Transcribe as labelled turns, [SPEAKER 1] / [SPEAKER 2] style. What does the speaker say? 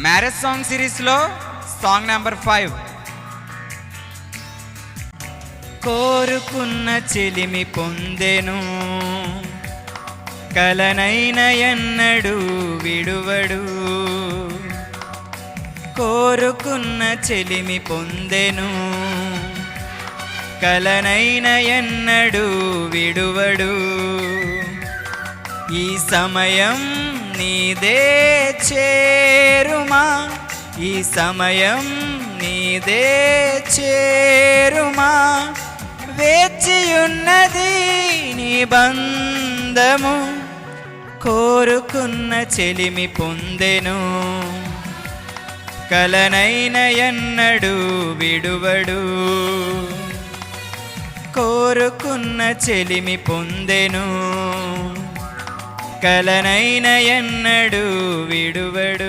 [SPEAKER 1] Marriage song సిరీస్లో song number 5. కోరుకున్న చెలిమి పొందెను, కలనైన ఎన్నడు విడువడు. కోరుకున్న చెలిమి పొందెను, కలనైన ఎన్నడు విడువడు. ఈ సమయం నీదే చేరుమా, ఈ సమయం నీదే చేరుమా. వేచియున్నది నీ బంధము, కోరుకున్న చెలిమి పొందెను, కలనైన ఎన్నడు విడువడు. కోరుకున్న చెలిమి పొందెను, కలనైన ఎన్నడు విడువడు.